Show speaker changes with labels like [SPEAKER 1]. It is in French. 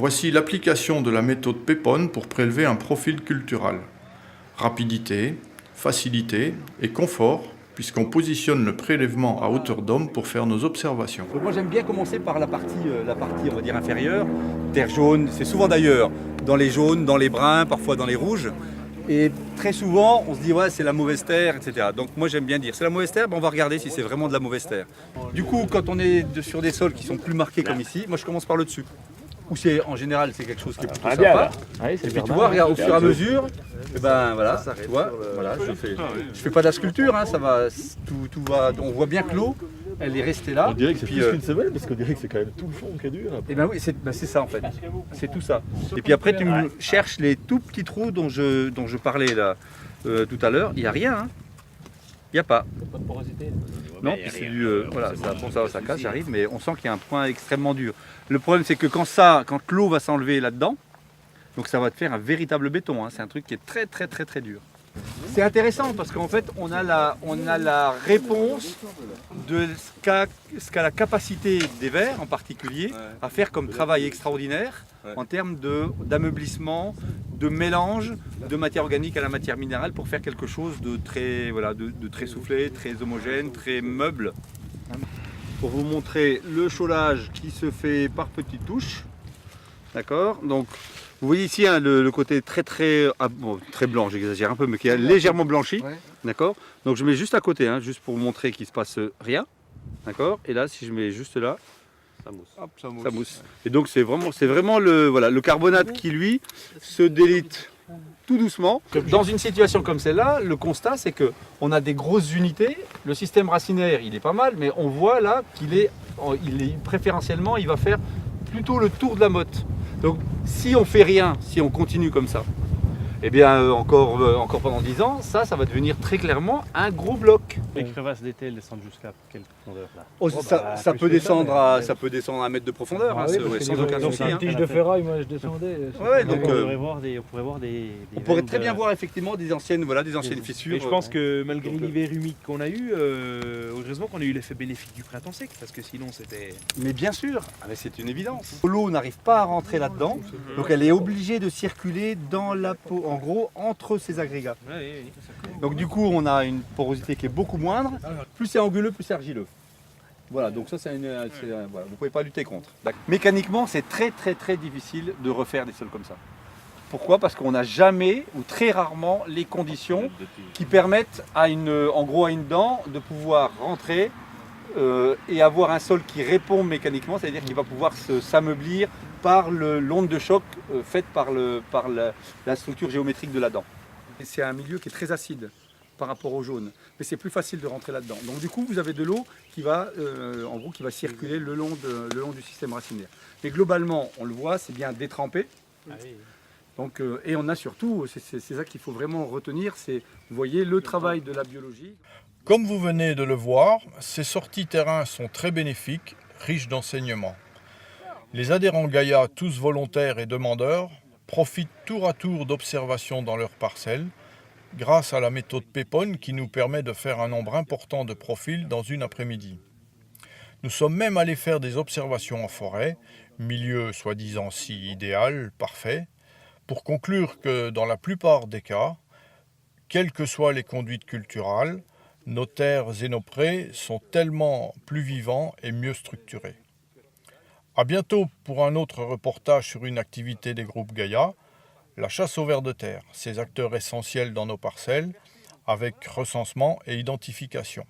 [SPEAKER 1] Voici l'application de la méthode Pépone pour prélever un profil cultural. Rapidité, facilité et confort, puisqu'on positionne le prélèvement à hauteur d'homme pour faire nos observations.
[SPEAKER 2] Donc moi j'aime bien commencer par la partie on va dire inférieure, terre jaune, c'est souvent d'ailleurs dans les jaunes, dans les bruns, parfois dans les rouges. Et très souvent on se dit ouais c'est la mauvaise terre, etc. Donc moi j'aime bien dire c'est la mauvaise terre, on va regarder si c'est vraiment de la mauvaise terre. Du coup quand on est sur des sols qui sont plus marqués comme ici, moi je commence par le dessus. Ou c'est en général c'est quelque chose qui est plutôt sympa.
[SPEAKER 3] Oui,
[SPEAKER 2] et puis tu vois, regarde, au fur et à mesure, et ben voilà, tu vois, voilà, je fais pas de la sculpture, hein, ça va, tout va, on voit bien que l'eau, elle est restée là.
[SPEAKER 3] On dirait que c'est plus qu'une semelle parce qu'on dirait que c'est quand même tout le fond qui est dur.
[SPEAKER 2] Et ben oui, c'est ça en fait, c'est tout ça. Et puis après tu me cherches les tout petits trous dont je parlais là tout à l'heure, il n'y a rien, hein. Il n'y a pas.
[SPEAKER 3] Pas de porosité.
[SPEAKER 2] Non, puis c'est du. Voilà, ça casse, j'arrive, mais on sent qu'il y a un point extrêmement dur. Le problème, c'est que quand l'eau va s'enlever là-dedans, donc ça va te faire un véritable béton. Hein. C'est un truc qui est très, très, très, très dur. C'est intéressant parce qu'en fait, on a la réponse de ce qu'a la capacité des verres, en particulier, à faire comme travail extraordinaire en termes d'ameublissement, de mélange de matière organique à la matière minérale pour faire quelque chose de très, de très soufflé, très homogène, très meuble. Pour vous montrer le chaulage qui se fait par petites touches. D'accord. Donc, vous voyez ici hein, le côté très blanc, j'exagère un peu, mais qui est légèrement blanchi. Ouais. D'accord. Donc je mets juste à côté, hein, juste pour vous montrer qu'il ne se passe rien. D'accord. Et là, si je mets juste là, ça mousse. Hop, ça mousse. Et donc c'est vraiment le carbonate qui lui se délite tout doucement. Dans une situation comme celle-là, le constat c'est que on a des grosses unités. Le système racinaire, il est pas mal, mais on voit là qu'il est préférentiellement, il va faire plutôt le tour de la motte. Donc si on fait rien, si on continue comme ça, eh bien encore pendant 10 ans, ça va devenir très clairement un gros bloc.
[SPEAKER 3] Les crevasses d'été, elles descendent jusqu'à quelle profondeur là?
[SPEAKER 2] Ça peut descendre à 1 mètre de profondeur,
[SPEAKER 4] sans aucun souci. Une tige de ferraille, moi je descendais.
[SPEAKER 3] Ouais, donc on
[SPEAKER 2] pourrait très bien voir effectivement des anciennes fissures.
[SPEAKER 5] Et je pense que malgré l'hiver humide qu'on a eu, heureusement qu'on a eu l'effet bénéfique du printemps sec, parce que sinon c'était...
[SPEAKER 2] Mais bien sûr, c'est une évidence. L'eau n'arrive pas à rentrer là-dedans, donc elle est obligée de circuler dans la peau, en gros, entre ces agrégats. Donc du coup, on a une porosité qui est beaucoup moindre. Plus c'est anguleux, plus c'est argileux. Voilà, donc ça voilà, vous ne pouvez pas lutter contre. Mécaniquement, c'est très très très difficile de refaire des sols comme ça. Pourquoi? Parce qu'on n'a jamais ou très rarement les conditions qui permettent à une dent de pouvoir rentrer et avoir un sol qui répond mécaniquement, c'est-à-dire qu'il va pouvoir s'ameublir par l'onde de choc faite par la structure géométrique de la dent. C'est un milieu qui est très acide par rapport au jaune, mais c'est plus facile de rentrer là-dedans. Donc du coup, vous avez de l'eau qui va, qui va circuler le long du système racinaire. Mais globalement, on le voit, c'est bien détrempé. Donc, et on a surtout, c'est ça qu'il faut vraiment retenir, c'est, vous voyez, le travail de la biologie.
[SPEAKER 1] Comme vous venez de le voir, ces sorties terrain sont très bénéfiques, riches d'enseignements. Les adhérents Gaïa, tous volontaires et demandeurs, profitent tour à tour d'observations dans leurs parcelles, grâce à la méthode Pépone qui nous permet de faire un nombre important de profils dans une après-midi. Nous sommes même allés faire des observations en forêt, milieu soi-disant si idéal, parfait, pour conclure que dans la plupart des cas, quelles que soient les conduites culturales, nos terres et nos prés sont tellement plus vivants et mieux structurés. À bientôt pour un autre reportage sur une activité des groupes Gaïa, la chasse aux vers de terre, ces acteurs essentiels dans nos parcelles, avec recensement et identification.